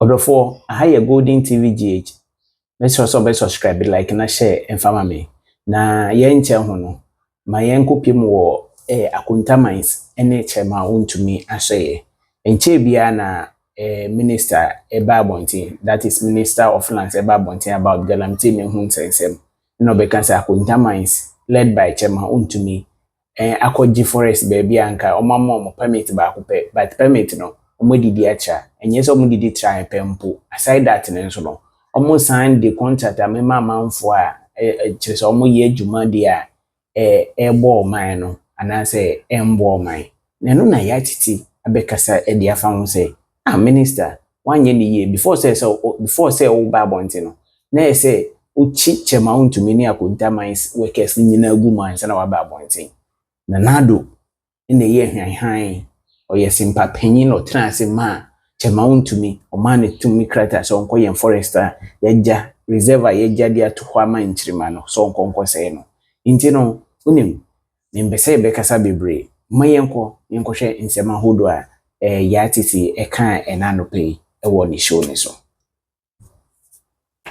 Odofo aha Golden TV GH. Let's also be subscribe like na share enfama me. Na yenche ho no. Ma yenkopim wo Akonta Mines ene chema Wontumi ahye. Enche bia na minister eba bontin, that is Minister of Lands eba bontin about Galamsey ne hu nsensem. No be kan say Akonta Mines led by chema Wontumi akoji forest baby anka omammo permit ba akopɛ, but permit no omodidi acha enye so omodidi try pempo. Aside that ne nso no omo sign the contract amema manfo a kire so omo ye adwuma dia ebo man no anase embo man na no na Yaa Titi abekasa e afa ho say minister wanye ni ye before say o ba bonte no na say uchi chema Wontumi ni Akonta Mines workers nyina gu man say na wa ba bonte. Nana Addo ine ye hwan oye simpa panyin no transe ma chema Wontumi o man ne tumi krata so onko ye forester yaja reservoir yaja dia to hwa man nchirima no so onko say no nti no unim nimbese bekasa bebre mayenko hwe nsema hodo a Yaa Titi eka enano pay ewo ni show ni so.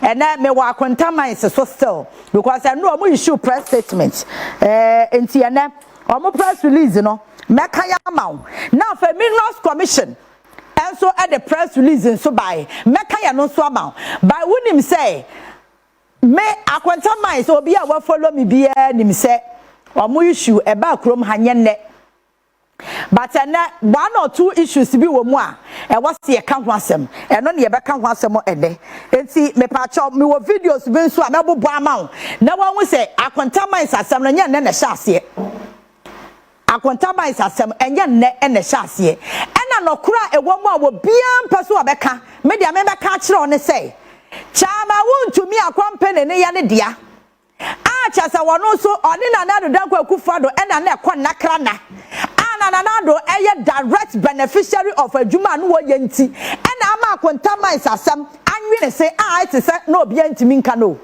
And that me wa Akonta Mines so still because I know we issue press statement enti ene omo press release no meka ya maw now for Minerals Commission and so at the press release so by meka ya no so amaw by wonim say me Akonta Mines obi a wa follow me bia nim say omo issue eba krom hanye ne. But one or two issues to be with moi. And what's the account was them? And only a account was some and they see me patch up me with videos being so able to no one will say Akonta Mines as some and then a chassis. Akonta Mines as some and yan and a chassis. And I no cry a woman will be an person of Becca. Maybe I remember catch on and say, Chama Wontumi a company and a dear. Ah, Chasa one also on in another Danko Kufado and a nakrana. Nana Addo direct beneficiary of a juma no yenti and ama Akonta Mines asem anwe say it say no bia ntimi nka no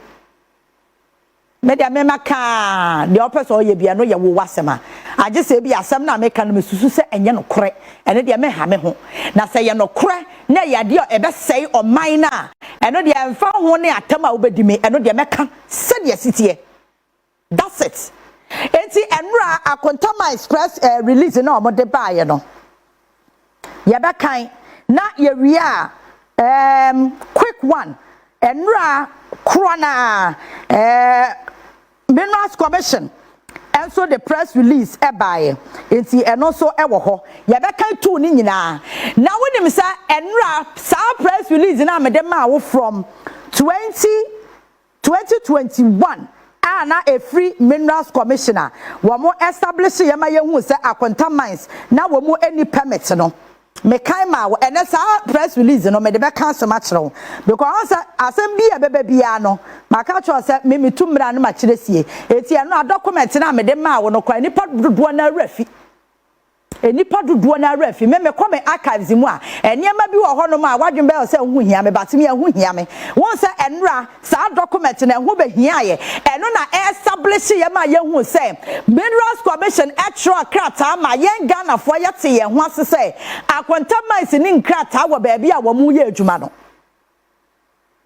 me dia me maka the opposite oye bia no ye wo wasema age say bia asem na meka no mesusu say enye no kore ene dia me ha me ho na say ye no kore na ye de ebe say oman na eno dia mfa ho ne atam a obedi me eno dia meka se dia sitie. That's it. Enti enra Akonta Mines press release na omode baaye no ye be kan na ye wi a quick one enra krona Minerals Commission and so the press release e baaye enti eno so e wo ho ye be kan tu ni nyina na wonim sa enra sa press release na me de ma wo from 2021 na a free Minerals Commissioner womo establish yema yehu se Akonta Mines na womo any permit no me kan ma wo ene sa press release no me de be cancel ma kire because asem bi bebe bia no maka cho se me mitumra no ma kire sie eti no document na me de ma wo no kwa nipa dodo na rafi enipa dodo na rafi me come archives mu a enema bi wo ho no ma wadwen be se hu hia me batimi hu hia me won se enra sa document na hu be hia ye eno na establish ye ma ye hu se Minerals Commission extra krata ma yen Ghana fo ye te ye hu ase se Akonta Mines ni nkrata wo ba bia wo mu ye adwuma no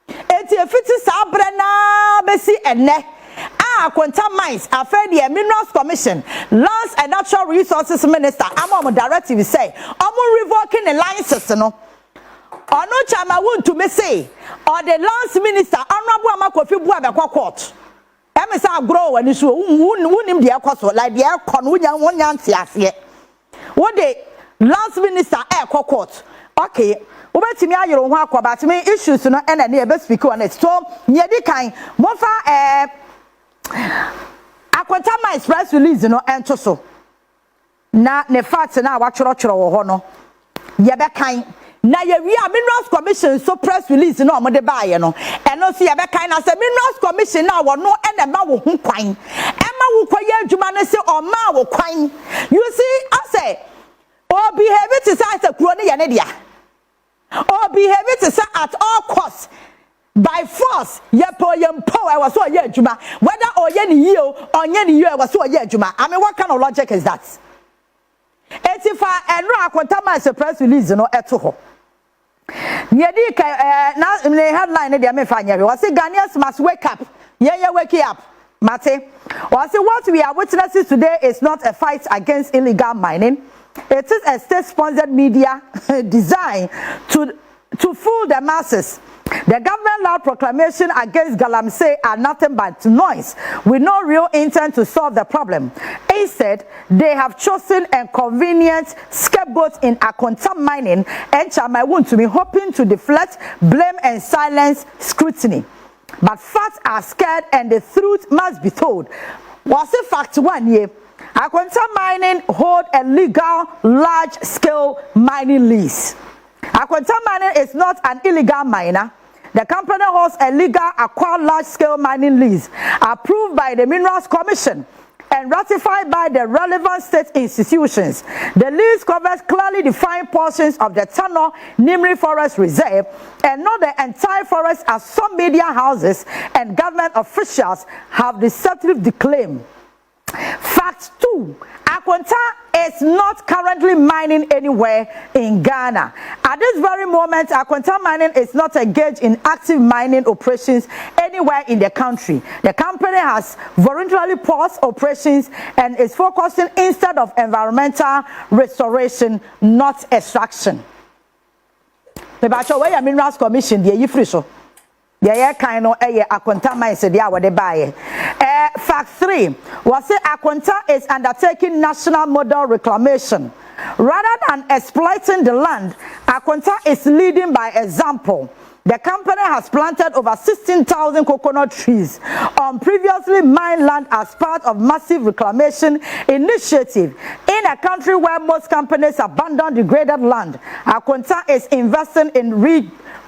eti efiti sa bre na besi enne Akonta Mines after the Minerals Commission Lands and Natural Resources Minister among directive say omo revoking the license no ono chama Wontumi say or the Lands Minister honorable Amakofi bu abekwa court emi say agro wani so wunim de ekoso like de ekon wonya ntiase wo de Lands Minister court okay obetimi ayero ho akoba timi issues no ena na ebe speak on it so nyedi kan mofa Akonta Mines press release no ento so na ne fact na wachoro wo ho no ye be kan na ye wi a Minerals Commission so press release no omode baaye no eno so ye be kan na se Minerals Commission na wo no ene ma wo hu kwan ema wo kwaye adwuma no se o ma wo kwan you see I say o behave to say kuro ne ye ne dia o behave to say at all costs by force yempo I was so ye adwuma whether oye ni yi o onye ni yi I was so ye adwuma I mean what kind of logic is that etifa enro Akonta Mines press release no eto ho Nyedi na headline dey me fanya. We say Ghanaians must wake up. Yeah, wake up. Mate. We say what we are witnessing today is not a fight against illegal mining. It is a state-sponsored media designed to fool the masses. The government loud proclamation against Galamsey are nothing but noise with no real intent to solve the problem. Instead, they have chosen a convenient scapegoat in Akonta Mines and Wontumi, hoping to deflect blame and silence scrutiny. But facts are scared and the truth must be told. Was it fact 1 year? Akonta Mines hold a legal large-scale mining lease. Akonta Mines is not an illegal miner. The company holds a legal acquired large-scale mining lease approved by the Minerals Commission and ratified by the relevant state institutions. The lease covers clearly defined portions of the Tano Nimri Forest Reserve and not the entire forest as some media houses and government officials have deceptively claimed. Fact 2. Akonta is not currently mining anywhere in Ghana. At this very moment, Akonta Mines is not engaged in active mining operations anywhere in the country. The company has voluntarily paused operations and is focusing instead of environmental restoration, not extraction. The Minerals Commission, the Yifriso. Yeah, kind of Akonta Mines said yeah, what they buy. Fact 3 was say Akonta is undertaking national model reclamation. Rather than exploiting the land, Akonta is leading by example. The company has planted over 16,000 coconut trees on previously mined land as part of massive reclamation initiative. In a country where most companies abandon degraded land, Akonta is investing in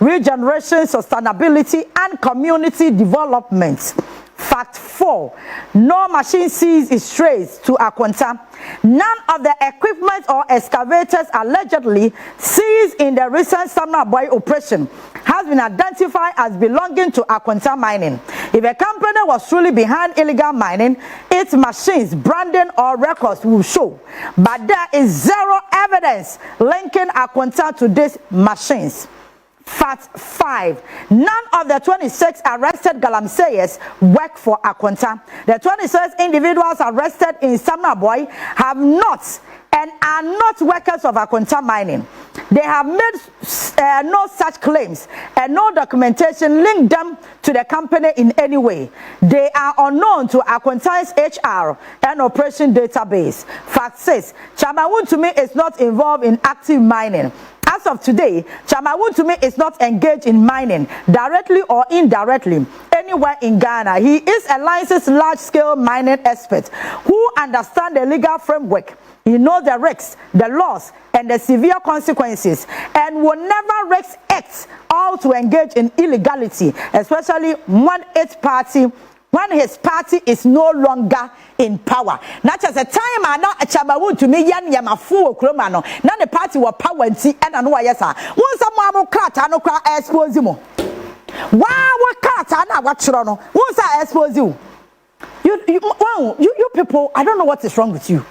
regeneration, sustainability, and community development. Fact 4. No machine seized is traced to Akonta. None of the equipment or excavators allegedly seized in the recent Summer Boy operation has been identified as belonging to Akonta Mines. If a company was truly behind illegal mining, its machines, branding, or records will show. But there is zero evidence linking Akonta to these machines. Fact 5. None of the 26 arrested Galamseyers work for Akonta. The 26 individuals arrested in Samnaboy have not and are not workers of Akonta Mines. They have made no such claims and no documentation linked them to the company in any way. They are unknown to Akonta's HR and operation database. Fact 6. Wontumi is not involved in active mining. As of today, Wontumi is not engaged in mining, directly or indirectly, anywhere in Ghana. He is a licensed large-scale mining expert who understands the legal framework. He knows the risks, the laws, and the severe consequences, and will never risk acts all to engage in illegality, especially when his party is no longer in power. Not as a time I know a Wontumi yan yamafu kromano. Now the party will power and see and no yesa. Once someone will cut and no cry expose him. Wow, what cut and what chrono? Once I expose you. You people, I don't know what is wrong with you.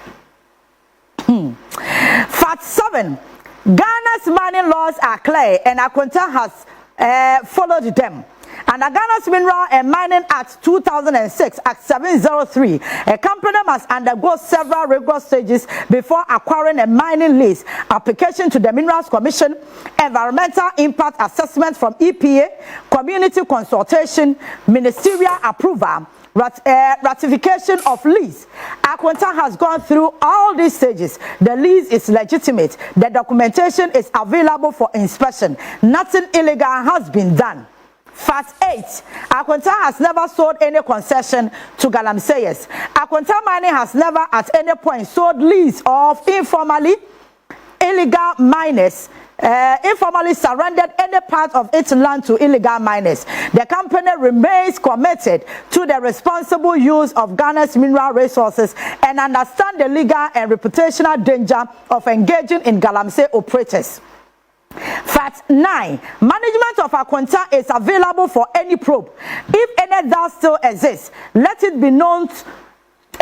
Fact 7. Ghana's mining laws are clear and Akonta has followed them. And the Ghana's Mineral and Mining Act 2006, Act 703, a company must undergo several rigorous stages before acquiring a mining lease, application to the Minerals Commission, environmental impact assessment from EPA, community consultation, ministerial approval, ratification of lease. Akonta has gone through all these stages. The lease is legitimate. The documentation is available for inspection. Nothing illegal has been done. Fact 8. Akonta has never sold any concession to Galamseyers. Akonta Mines has never at any point sold lease of informally illegal miners, informally surrendered any part of its land to illegal miners. The company remains committed to the responsible use of Ghana's mineral resources and understands the legal and reputational danger of engaging in Galamsey operators. Fact 9. Management of Akonta is available for any probe. If any doubt still exists, let it be known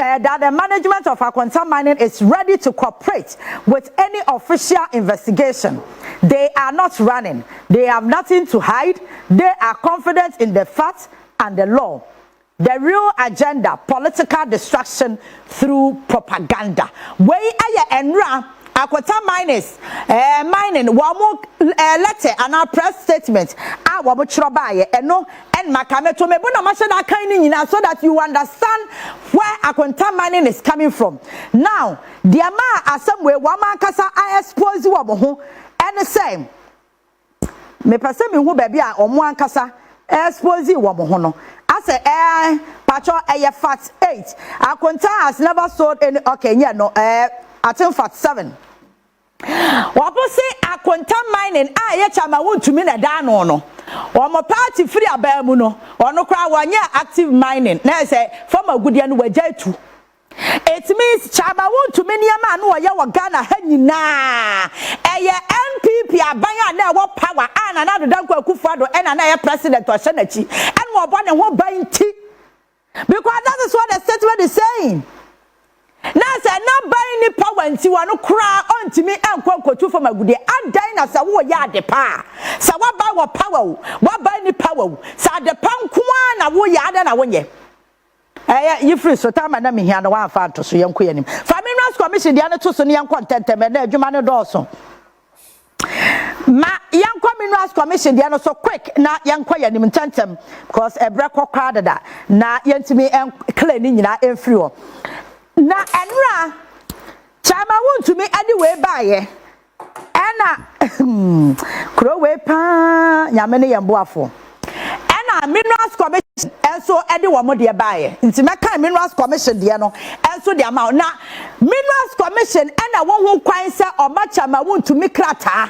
that the management of Akonta Mines is ready to cooperate with any official investigation. They are not running. They have nothing to hide. They are confident in the facts and the law. The real agenda, political distraction through propaganda. Way aye enra Akonta Mines mining wamu letter and our press statement wamu chrobaye eno and makame to me bona masha da kan ni nyina so that you understand where Akonta Mines is coming from. Now the ama asemwe wama kasa I expose wabo ho and same me pese me hu baby a omo ankasa expose wabo ho no ase patcho fact 8 Akonta has never sold any okay yeah no I think fact 7 wapo say Akonta Mines ye chama Wontumi na da no omo party free abamu no ono kra wanye active mining na say former gudia no wagya tu. It means chama Wontumi niam no ye wo Ghana ha nyina eye NPP aban na wo power Nana Addo Akufo-Addo na ye president o hyenachi and wo bo ne ho ban ti, because that is what the statement is saying. Na say na ban ni power nti wano kra ontimi enkonkotu for magude adan na sa wo ya de pa sa wa ba wo power wa ban ni power sa de pa nkoa na wo ya da na wo nye you free so time na me hia na wa fa to so yenko yanim fa minerals commission dia na to so ne yenko ntentem na adwuma ne do so ma yenko minerals commission dia no so quick na yenko yanim ntentem because ebre kokra dada na yentimi clear ni nyina enfree ho na enra chama Wontumi anyway baye ena kro we pa nyame ne yemboafo ena minerals commission enso ede wo mo de baye nti meka minerals commission de no enso de ama na minerals commission ena wo ho kwan se oba chama Wontumi krata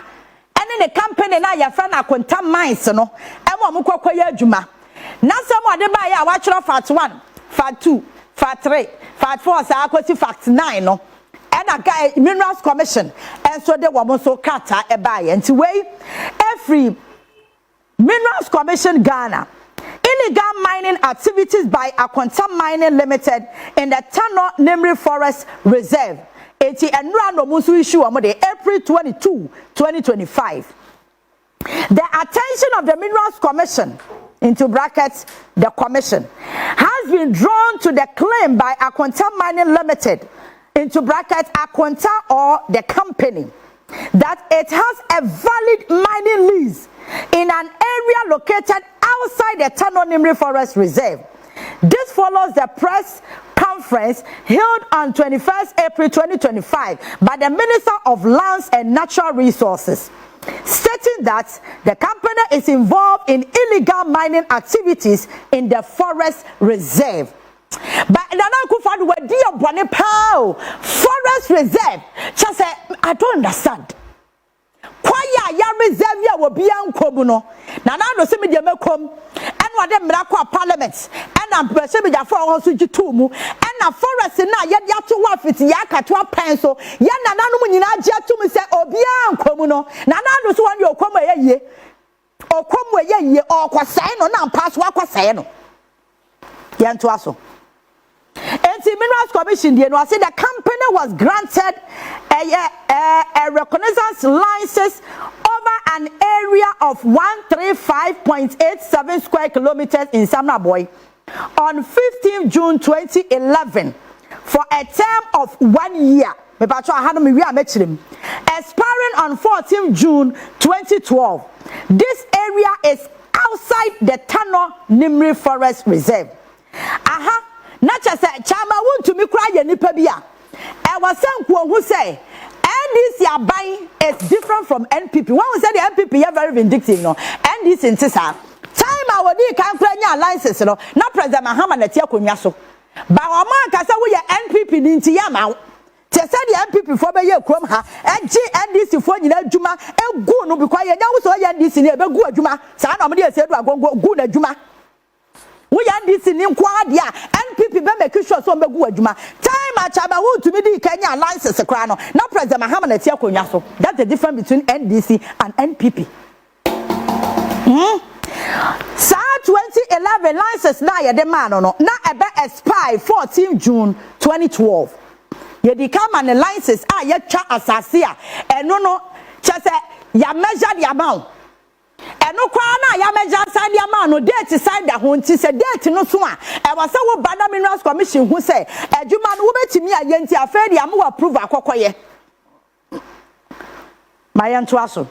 ene ne company na ya fa na Akonta Mines no ema mo kwakwa adwuma na samo de baye a wa kyerɛ fact 1 fact 2 fact 3 fact 4 sa akwati fact 9 no and a minerals commission and so they were so kata ebaye and to way every minerals commission Ghana illegal mining activities by Akonta Mines Limited in the Tano Nimri Forest Reserve eti enra no musu issue amode April 22 2025. The attention of the minerals commission into brackets the commission has been drawn to the claim by Akonta Mines Limited into brackets Akonta or the company that it has a valid mining lease in an area located outside the Tano Nimri Forest Reserve. This follows the press conference held on 21st April 2025 by the Minister of Lands and Natural Resources, stating that the company is involved in illegal mining activities in the forest reserve. But Nana Akufo-Addo we di obone pa forest reserve. Just say I don't understand. Kwaya ya reserve ya wo bia nkomu no. Nana Addo se me de mekom eno ade mrakwa parliament ena mpese me ja for ho so gitu mu ena forest na ye de ato wa fiti ya kato apan so ya nana no mu nyina agi ato mu se obia nkomu no. Nana Addo so won okomu ye okomu ye okosai no na mpa so akosai no ye nto aso. And the Minerals Commission, you know, said the company was granted a reconnaissance license over an area of 135.87 square kilometers in Samnaboy on 15 June 2011 for a term of 1 year. Expiring on 14 June 2012. This area is outside the Tano Nimri Forest Reserve. Not just chama Wontumi kra ye nipa bia e wasankuo hu say NDC aban is different from NPP. One who said the NPP are very vindictive no NDC ntisa time awodi kan kra nya alliances no na president Mahama na tie akonwa so ba o ma kasa wo ye NPP ni nti ya ma te say the NPP for be ye krom ha egi NDC for nyina adwuma egu no because ye nya wo so ye NDC ni e be gu adwuma sa na mo de se du agongo gu na adwuma. We are this in Quadia and people be make sure so be go adwuma time achaba Wontumi di Kenya license krano na president Mahama na tie akonwa so. That's the difference between NDC and NPP. Sa 2011 license na ye de man no na ebe expire 14 June 2012. Ye come and the licenses ye cha asasia no just ya measure the amount. No kwa na ya measure side the amount no date side the ho nti say date no so a e was wo bada minerals commission who say adwuma no wo betimi aye nti afa dia mo approve akokoye mayanto aso.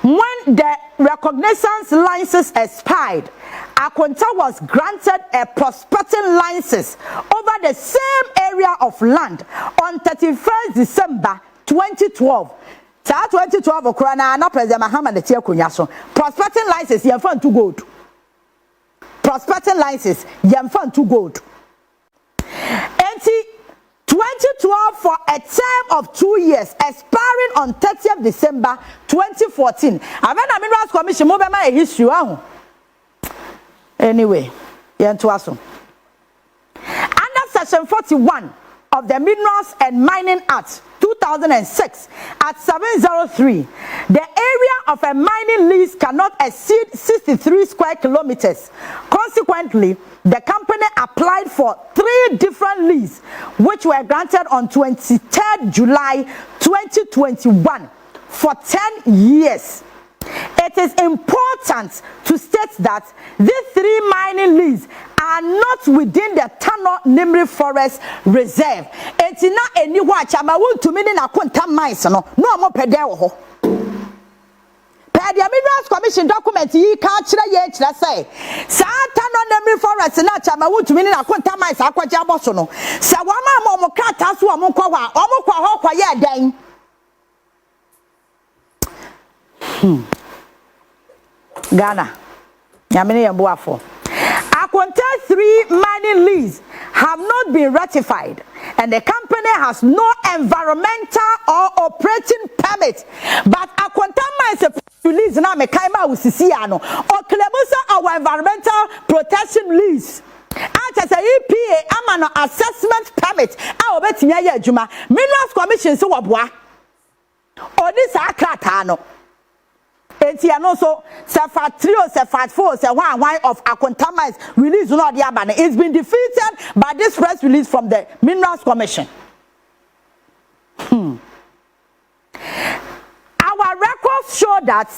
When the reconnaissance license expired, Akonta was granted a prospecting license over the same area of land on 31st December 2012. 2012 okrana na President Mahama na tie konya so. Prospecting license yemfa to gold. Prospecting license yemfa to gold. 2012 for a term of 2 years expiring on 30th December 2014. Avena Minerals Commission mo be ma history ahụ. Anyway, yento aso. Under section 41 of the Minerals and Mining Act 2006 at 703, the area of a mining lease cannot exceed 63 square kilometers. Consequently, the company applied for 3 different leases, which were granted on 23rd July 2021 for 10 years. It is important to state that these 3 mining leases are not within the Tano Nimri Forest Reserve. It's not any watch. I'm about to mean in Akonta Mines. No more pedal. The Minerals Commission document ye can't say Tano Nimri Forest and I'm about to mean in Akonta Mines. Aquajabosono. Sawama Momokata Swamokwa, Omokwa Hoya Dang. Ghana. Yamini Yambuafo. Akonta 3 mining leases have not been ratified, and the company has no environmental or operating permit. But Akonta Mines release na me kaima usisi ano or klebusa our environmental protection lease. As a EPA amano assessment permit a obetimi aye adwuma Minerals Commission so wabwa oni sa krata no. Enti so Sefat 3 or Sefat 4 say one of Akonta Mines release no the abane. It's been defeated by this press release from the Minerals Commission. Our records show that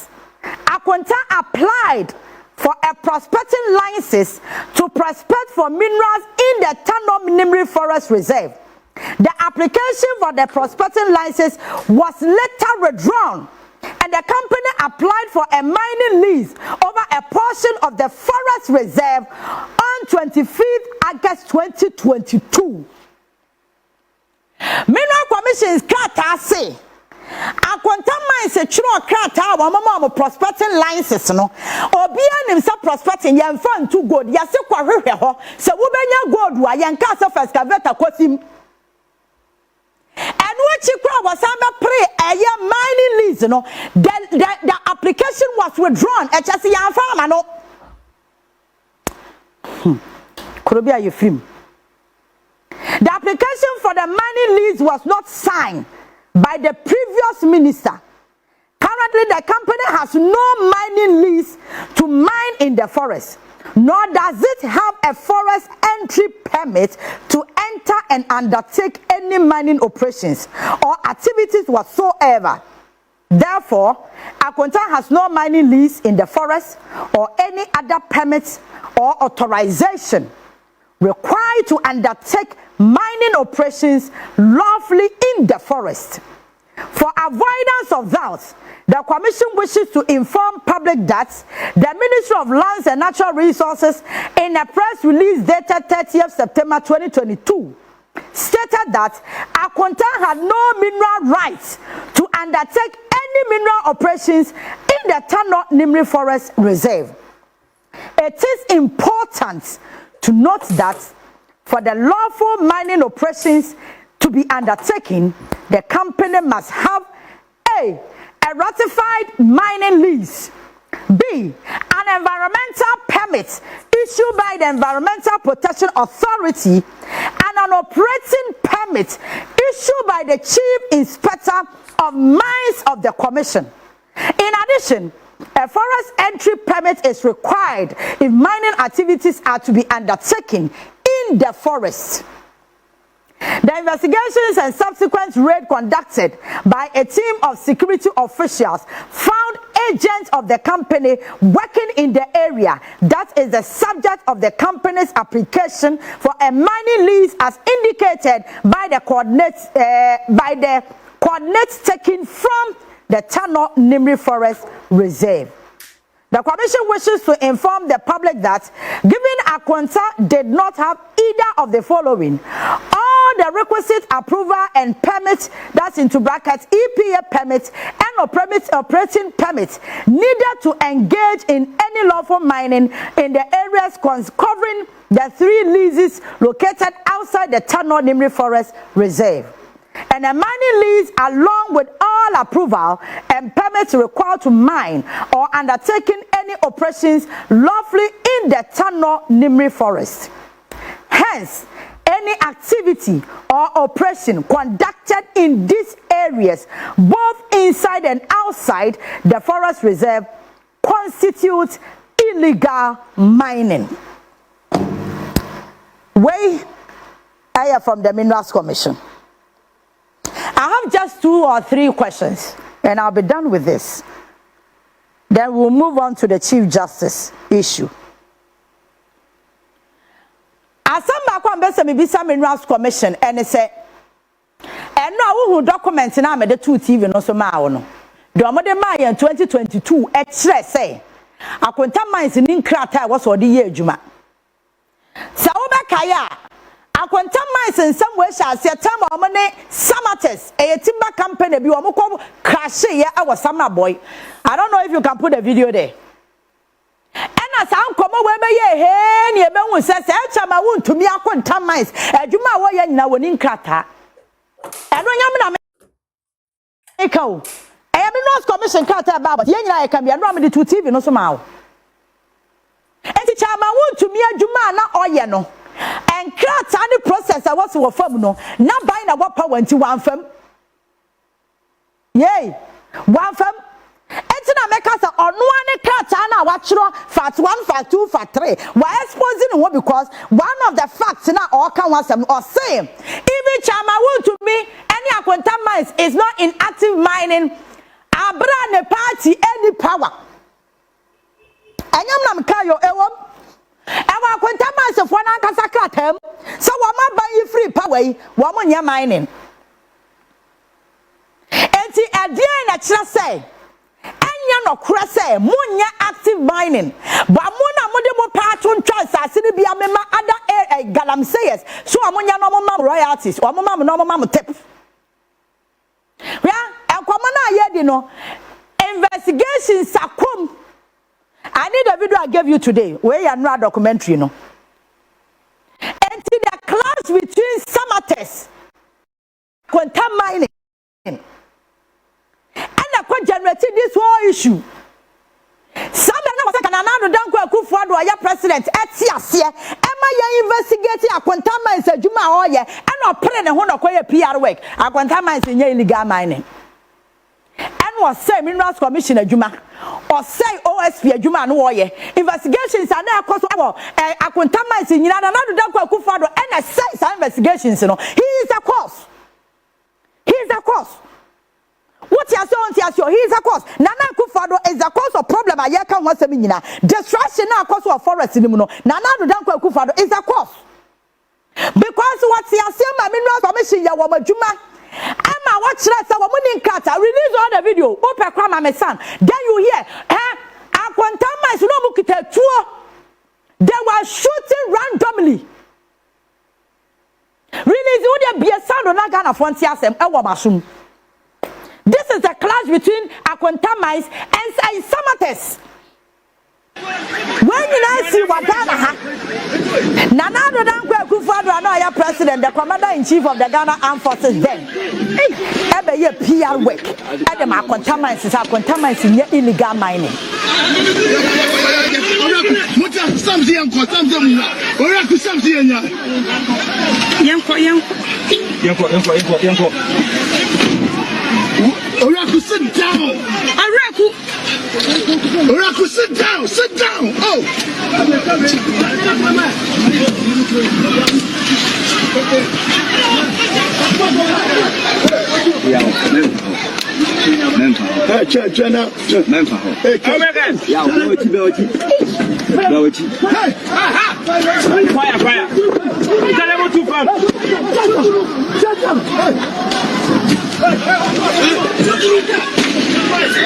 Akonta applied for a prospecting license to prospect for minerals in the Tano Nimri Forest Reserve. The application for the prospecting license was later withdrawn, and the company applied for a mining lease over a portion of the forest reserve on 25th August 2022. Mineral Commission's krata say Akonta Mines se chiro krata wa mama prospecting license no obi anim sa prospecting yemfa ntu gold yase kwahwehwe ho se wo benya gold wa yenka sa excavator kosim. And what you call was pre a mining lease, no, the application was withdrawn. The application for the mining lease was not signed by the previous minister. Currently, the company has no mining lease to mine in the forest, nor does it have a forest entry permit to enter and undertake any mining operations or activities whatsoever. Therefore, Akonta has no mining lease in the forest or any other permits or authorization required to undertake mining operations lawfully in the forest. For avoidance of doubt, the Commission wishes to inform public that the Ministry of Lands and Natural Resources, in a press release dated 30th September 2022, stated that Akonta had no mineral rights to undertake any mineral operations in the Tano Nimri Forest Reserve. It is important to note that for the lawful mining operations to be undertaken, the company must have a ratified mining lease, B, an environmental permit issued by the Environmental Protection Authority, and an operating permit issued by the Chief Inspector of Mines of the Commission. In addition, a forest entry permit is required if mining activities are to be undertaken in the forest. The investigations and subsequent raid conducted by a team of security officials found agents of the company working in the area that is the subject of the company's application for a mining lease as indicated by the coordinates taken from the Tano Nimri Forest Reserve. The commission wishes to inform the public that given Akonta did not have either of the following: all the requisite approval and permits, that's into brackets EPA permits and operating permits needed to engage in any lawful mining in the areas covering the 3 leases located outside the Tano Nimri Forest Reserve. And a mining lease along with all approval and permits required to mine or undertaking any operations lawfully in the Tano Nimri Forest. Hence, any activity or operation conducted in these areas, both inside and outside the forest reserve, constitutes illegal mining. I am from the Minerals Commission. I have just 2 or 3 questions, and I'll be done with this. Then we'll move on to the Chief Justice issue. As some Bisa Minerals Commission, and they say, and now who documents now made the 2 TV no so no. The Amade Maya in 2022, extra say, Akonta Mines in Krata was for the year Juma. Saoba Kaya. Akonta Mines in some way shall say time or money Samates, a timber company be omoko crash here our summer boy. I don't know if you can put a video there. And as I'm come away hey near Ben says Chama Wontumi Akonta Mines, a Juma way now in Krata. And when you Echo, I have no commission Krata about Yenya can be a remedy to TV no somehow. And the Chama Wontumi a Juma na oyeno. And Krata the process I was for firm no not buying a wapa went to one firm. Yay, one firm. Etina make us on one Krata na watchro fat 1, fat 2, fat 3. Why exposing what because one of the facts now all can was or say even Chama Wontumi any Akonta Mines is not in active mining. Abra ne party any power. Anyam nam kayo ewom. Ewa Akonta Mines for na kasa kratem so wama buy free power wama nya mining enti adie na kira say enya no kura say munya active mining but muna mode mo pato ntwa sase ne bia mema other Galamsey so amunya no mo royalties o mo mam no mo mam tip ya enkomo na ye di no investigations akom. I need a video I gave you today where you are not documentary, no. And see the clash between Samates, Akonta Mining, and I could generate this whole issue. Some Nana Addo ya president etiasie ema ya investigate Akonta Mines adwuma oye and opere ne ho no koye PR work Akonta Mines nya illegal mining. And was say Minerals Commission adwuma or say OSP adwuma no woye investigations are na akoso Akonta Mines nyina na do danko akufado and say investigations no he is a cause what you say he is a cause Nana Akufado is the cause of problem ayeka ho asem nyina destruction na akoso of forest ni mu no Nana do danko akufado is a cause because what you say Minerals Commission ya wo adwuma Emma, watch that. Woman in Kata release all the video. Open Krama, my son. Then you hear, Akonta Mines no mukite tour. They were shooting randomly. Release all the be a sound on Agana Fontiasem. Ewabashum. This is a clash between Akonta Mines and Samates. When you see what Ghana Nana Addo no ya president, the commander-in-chief of the Ghana Armed Forces then. Ebe ye PR work. Ede ma Akonta Mines is Akonta Mines in illegal mining. Oraku, sit down. Oraku, sit down. Sit down. Oh. Chena. Memphis. Hey, yeah, Belchi. Hey, Fire. It's a level 2 fan.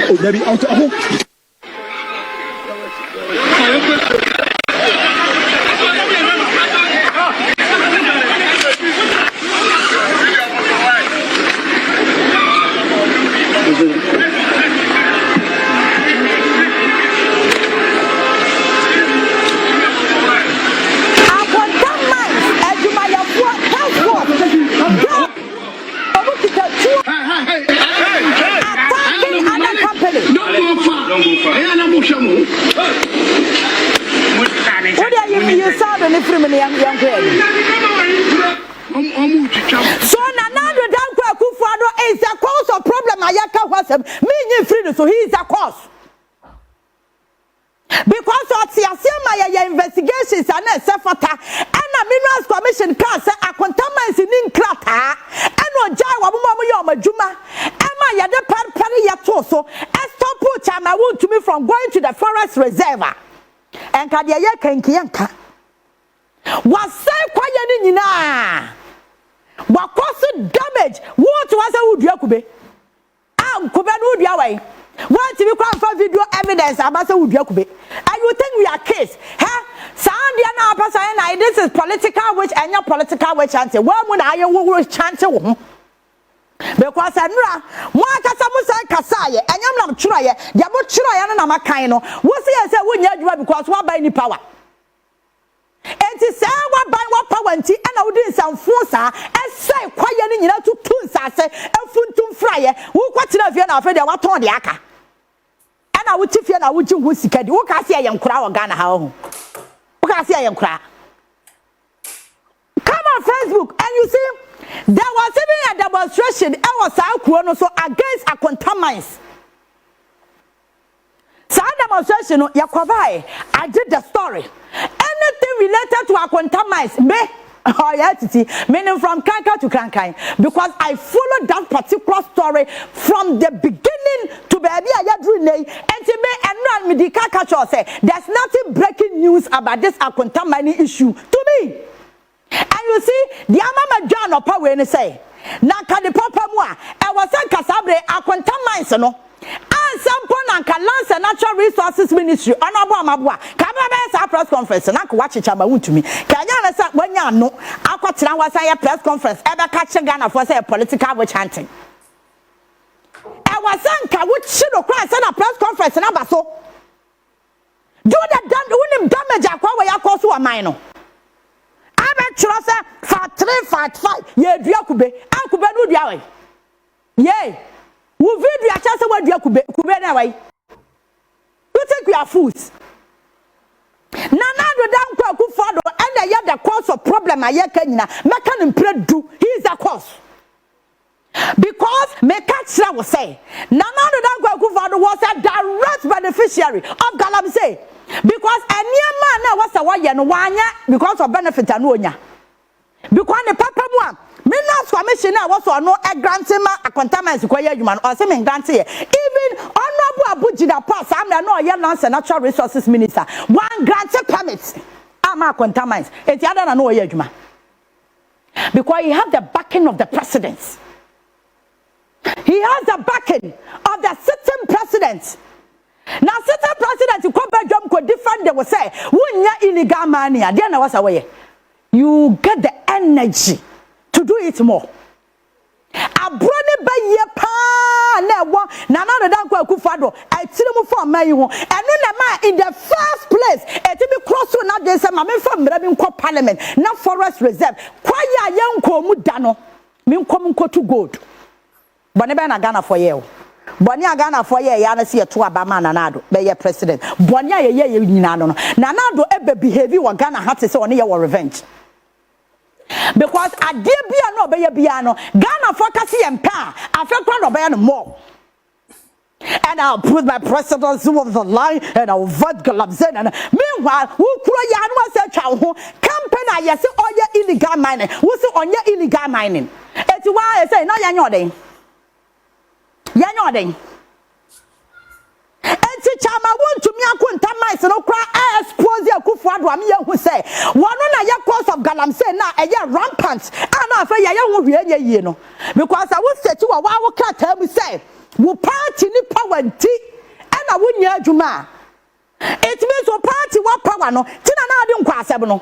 oh, Debbie, out of home. So Nana Addo is the cause of problem. So he is the cause. Because of the investigations and Sefata and a Minerals Commission cast Akonta Mines in Krata and no Jawa Juma Emma Yada Pari Yatoso and stop Chama Wontumi from going to the forest reserve. And Kadia Kenkianka was say quiet in what caused damage? What was a wood yakube? Kubanu Yaway. What if you come for video evidence about a wood yakube? And you think we are case? Huh? Sandiana Pasana, this is political witch and your political witch chance. What would I will chance? Because Andra, what Casamusa Casaya, and I'm not trying, Yabu Chirayan and Amakaino. What's the answer when you because what by any power? And to say what by what power and I would do some force and say quiet in to Tunsa say and Funtum Fryer, who quite enough you know for the what on the Aka. And I would tip you and I would do who sick. Who can see a young crowd Ghana how? Who can see a young crowd? Come on Facebook and you see there was even a demonstration I was out so against Akonta Mines. So demonstration Yakobai, I did the story. Anything related to Akonta Mines, Atigya Yaa Titi, meaning from Kanka to Kankai, because I followed that particular story from the beginning to baby Ayadrine, and to me and run me the Kakacho say there's nothing breaking news about this Akonta Mines issue to me. And you see, the Amama John or Power and say, Naka the Papa Moa, I was a Casabre Akonta Mines, no. And some point Lance Natural Resources Ministry, Honorable Mabwa, Kababa press conference, and I could watch it to me. Can you understand when you know? I got was a press conference, ever catch a gun for say a political witch hunting. I was saying, which should have cried a press conference and Abaso. Do that done damage where you cause to a minor. I bet you for 355, ye Diakube, Akube no Diaway. Yea. Who video a chance what you could away? You think we are fools? Nana Addo down father and I had the cause of problem. I Kenya, Macan and do. He is the cause. Because Mekachra will say, Nana Addo father was a direct beneficiary of Galamsey. Because a near man was a wire because of benefit and Wonya. Because the Papa one. Minerals Commissioner was no a granting Akonta Mines human or some granting. Even Honorable Abujida Pass, I'm no Lance Natural Resources Minister. One granted permits. I'm Akonta Mines. It's the other no Yajuma. Because he has the backing of the president. He has the backing of the sitting president. Now, sitting president, you come back, could defend they will say, when you're illegal money, then I was away. You get the energy to do it more. I brought it by ye pa never Nana Addo Fado. I tell him for my and then in the first place, it be cross to not this mamma from Rabin Parliament, not forest reserve. Quite young Komudano, mean come to good. Bonabana Ghana for you. Bonia Ghana for ye, Yana see a two Abama Nana Addo, be your president. Bonia ye Nana Addo ever behavior or Ghana had to say on your revenge. Because I did be no be piano, Ghana focus and pa, I felt proud of more. And I'll put my president of the line and I'll vote Galamsey. And meanwhile, who cry was a child who campaign yes on your illegal mining, who's on your illegal mining. It's why I say no, you're nodding. You're nodding. chama Wontumi Akonta Mines no kra expose Akufo-Addo am ye hu say wono na ye cause of Galamsey na eye rampant ana afa ye hu hwe ye no because I will say to wa wo kata mu say wo party ni power nti na wo nya adwuma it means wo party wo power no ti na ade nkwa asem no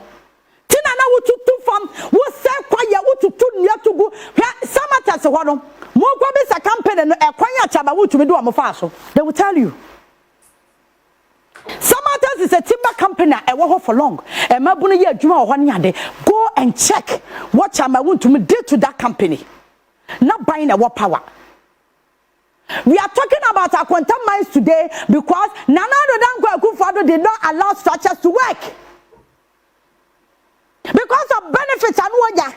ti na wo tutu fam wo se kwaye wo tutu nnua tugu samatas ho no mo kwa be sa campaign no ekwan ya chaba Wontumi do am fa so they will tell you samatas is a timber company e wo ho for long e mabunu ye adwuma ho ne ade go and check what chama Wontumi did to that company not buying a war power. We are talking about Akonta Mines today because Nana Addo did not allow structures to work. Because of benefits and what?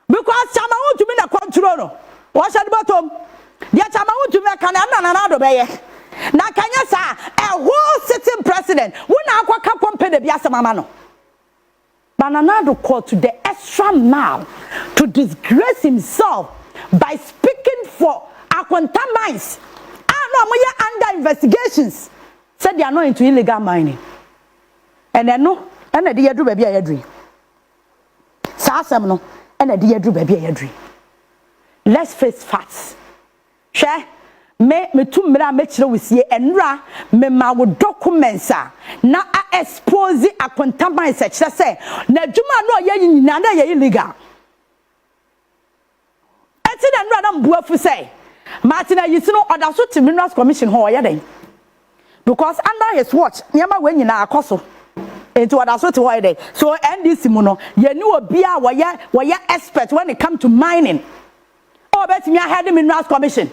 Because Chama Wontumi na control. What's at the bottom? Yeah, Chama Wontumi can Nana Addo be. Na kanya sa a whole sitting president. We na akwa company biasa mama no. But Nana Addo called to the extra mile to disgrace himself by speaking for Akonta Mines. No, we are under investigations. Said they are not into illegal mining. And then no, and the year do baby a dream. Sasam no, and the year do baby a dream. Let's face facts. Share me two mera metro with ye and ra me ma wo documents na expose Akonta Mines say na juma no ye nyina na ye illegal. Eti na nra mbuafu say Martina you know order so to Minerals Commission ho ye den because under his watch nyama we nyina akoso into order so to ho ye den so NDC mu no ye ni obi a woye expert when it come to mining o bet me head Minerals Commission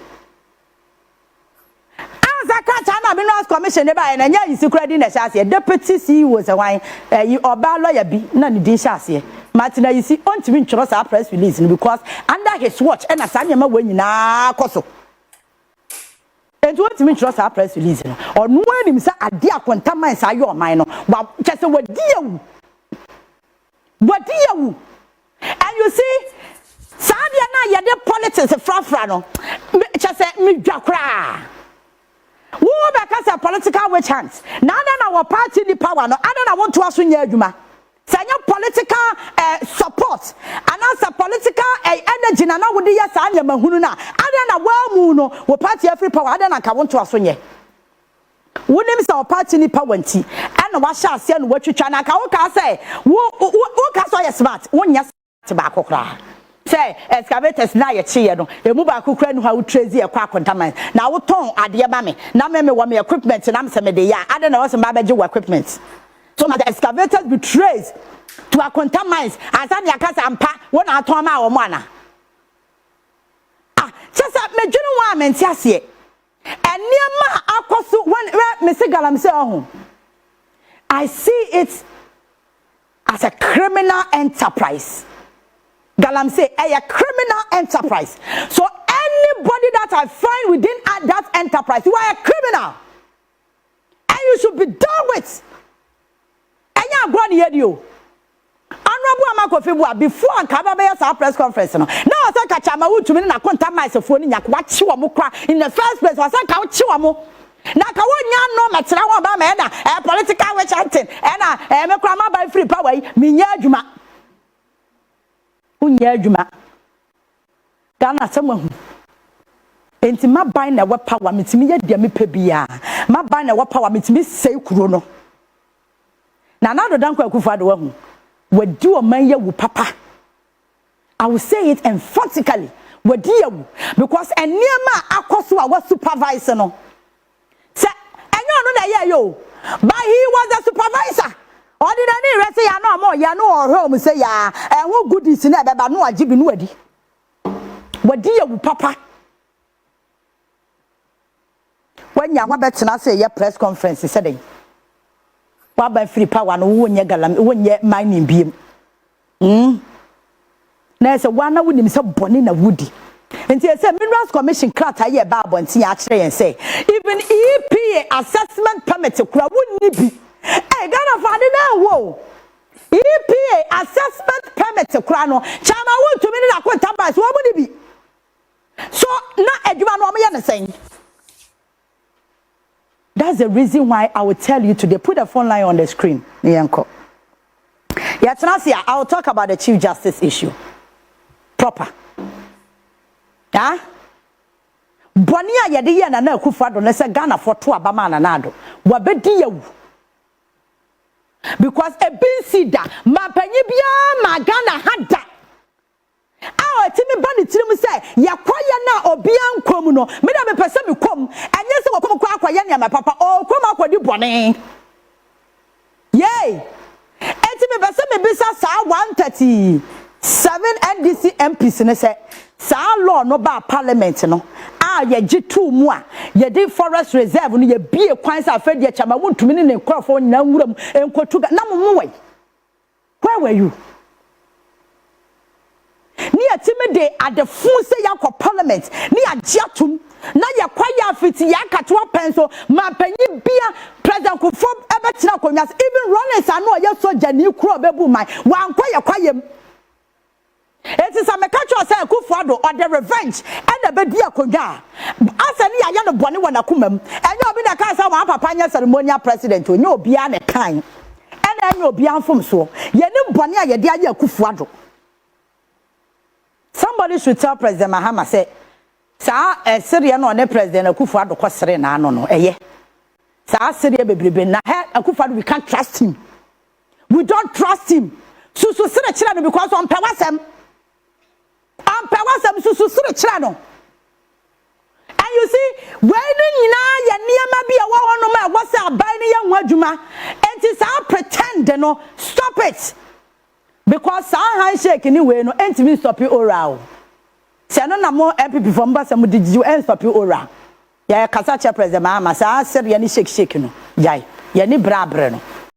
Azaka China Minerals Commission e ba na nya isi credit na shase deputy CEO se wan oba lawyer bi na ni din shase Martina you see ontimi ntworo sa press release because under his watch and asanyama we nyina akoso enti ontimi ntworo sa press release no onu anim sa ade Akonta Mines ayo man no wa chese wadiyewu and you see sadia na yede politics frafra no chese me dwakra wo be kasa political witch hunt na our party the power no na want to aso nya adwuma sanya political support and as a political energy na wo de yes anya mahunu na na wa mu no wo party every power na ka want to aso nye wonim sa party ni power nti na wa sha ase na watwitwa na ka wo ka say wo ka so yes smart wo nya smart ba kokra say excavators na ye chie no emu ba kokra no ha wo trazy e kwa Akonta Mines na wo ton ade ba me na me wo me equipment na me se me de ya ade na wo se ba beje wo equipment so the excavators betrays to Akonta Mines as an yakasa ampa won aton ma wo mo ana chesa me dwunu wa amenti ase eniema akoso when me se Galamsey ohun I see it as a criminal enterprise. Galamsey a criminal enterprise. So anybody that I find within that enterprise, you are a criminal. And you should be done with. And you are going to you. Before and Kababa press conference. Now I said Kachama Wontumi na Akonta Mines phone in in the first place. I said Kachiwamo. Na ka wonya no metera wo ba me na political witch hunting na me kra ma ba free power me nya adwuma unya adwuma Ghana samahu enti ma ban na we power metimi ye dia me pa bia ma ban na we power metimi sei kuro no Nana Addo danko Akufo-Addo wahu wadi o man ye wo papa I will say it emphatically wadi ye wo because eniema akoso a wa supervisor no but he was a supervisor. Ordinary resi ya no more ya no home say ya who goodies na beba no agibi no adi. Wadi ya wo papa. When ya betena say ya press conference said dey. Wa ba free power no wo nye galam wo nye mining biem. Na say wa na wonim say bone na wudi. And he said, Minerals Commission crata ye babo and see actually and say, even EPA assessment permit to crowd wouldn't be. Hey, Ghana find it now. Whoa. EPA assessment permit to crano. Chama Wontumi na Akonta Mines. What would it be? So, not a human woman saying. That's the reason why I will tell you today. Put the phone line on the screen. Nyanko. Yeah, I will talk about the Chief Justice issue. Proper. Yeah? Bonia yedi na na Akufo-Addo na se Ghana for to abama Nana Addo. Wabedi yewu. Because a bin sida ma panyi bia ma Ghana hada. Ah, timi bani tiri say yakwaya na obia nkom no. Me da me pese me kom. Enye se wakom kwa akwaya ne ma papa. O kom akwadi bone. Yay! Enti me pese me bisa sa 137 NDC MPs ne say sa law no ba parliament no. Ah, ye G2 mu a ye di forest reserve no ye bie kwan sa afedi e chama Wontumi ne nkrofo nyina nwuram enkotu na mo wai. Where were you? Ni atimede at the full say yakọ parliament ni agiatum na yakwaya afiti yakatwa penso ma panyi bia president Akufo ebetina konwas even Rollins ano ye soja ni kuro bebu man wankwa yakwayem. It is a mekacho say Akufo-Addo or the revenge and the bedi akonga asa ni aya no bone wona kumam enye obi na kan say wa papa nya ceremonial president onye obi a ne kan ena enye obi anfom so ye ni bone a ye de aya Akufo-Addo. Somebody should tell President Mahama say sa Syria no ne President Akufo-Addo kwasere na ano no eye sa Syria bebrebe na Akufo-Addo we can't trust him, we don't trust him susu sire kira no because on pewasem susu sire kira no. And you see when nyina ye niema bia wo hono ma wo say aban ne ye ho adwuma enti sa pretend no stop it. Because sa handshake ni we no entimi stop oral. Se no na mo MPP from Basa mo did you stop oral. Ya kasa che President Mahama sa Syria ni shake no. Jai. Ya ni bra bre no.